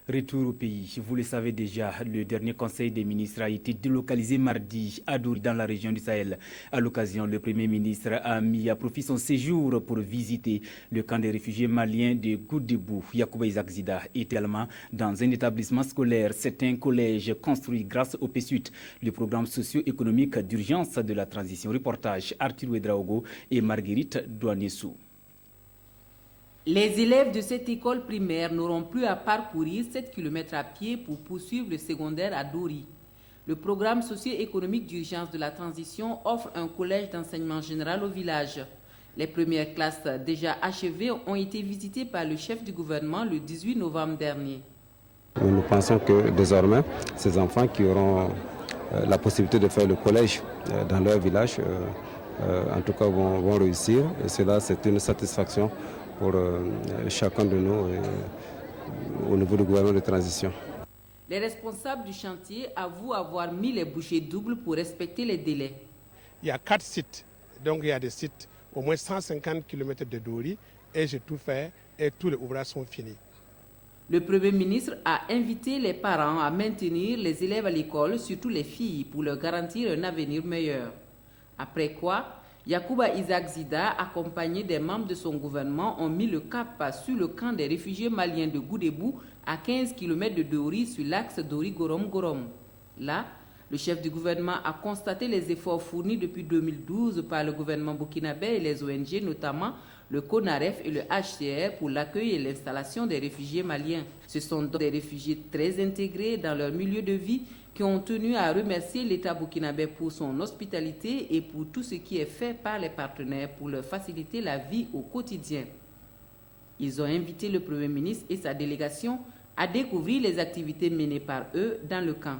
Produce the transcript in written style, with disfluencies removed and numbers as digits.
Retour au pays. Vous le savez déjà, le dernier conseil des ministres a été délocalisé mardi à Douri dans la région du Sahel. À l'occasion, le Premier ministre a mis à profit son séjour pour visiter le camp des réfugiés maliens de Goudébou. Yacouba Isaac Zida est également dans un établissement scolaire. C'est un collège construit grâce au PSUT, le programme socio-économique d'urgence de la transition. Reportage Arthur Ouedraogo et Marguerite Douanessou. Les élèves de cette école primaire n'auront plus à parcourir 7 km à pied pour poursuivre le secondaire à Douri. Le programme socio-économique d'urgence de la transition offre un collège d'enseignement général au village. Les premières classes déjà achevées ont été visitées par le chef du gouvernement le 18 novembre dernier. Nous pensons que désormais, ces enfants qui auront la possibilité de faire le collège dans leur village, en tout cas vont réussir. Et cela, c'est une satisfaction pour chacun de nous au niveau du gouvernement de transition. Les responsables du chantier avouent avoir mis les bouchées doubles pour respecter les délais. Il y a 4 sites, donc il y a des sites au moins 150 km de Douri et j'ai tout fait et tous les ouvrages sont finis. Le Premier ministre a invité les parents à maintenir les élèves à l'école, surtout les filles, pour leur garantir un avenir meilleur. Après quoi, Yacouba Isaac Zida, accompagné des membres de son gouvernement, ont mis le cap sur le camp des réfugiés maliens de Goudébou, à 15 km de Douri, sur l'axe Douri-Gorom-Gorom. Là, le chef du gouvernement a constaté les efforts fournis depuis 2012 par le gouvernement burkinabé et les ONG, notamment le CONAREF et le HCR, pour l'accueil et l'installation des réfugiés maliens. Ce sont donc des réfugiés très intégrés dans leur milieu de vie qui ont tenu à remercier l'État burkinabé pour son hospitalité et pour tout ce qui est fait par les partenaires pour leur faciliter la vie au quotidien. Ils ont invité le Premier ministre et sa délégation à découvrir les activités menées par eux dans le camp.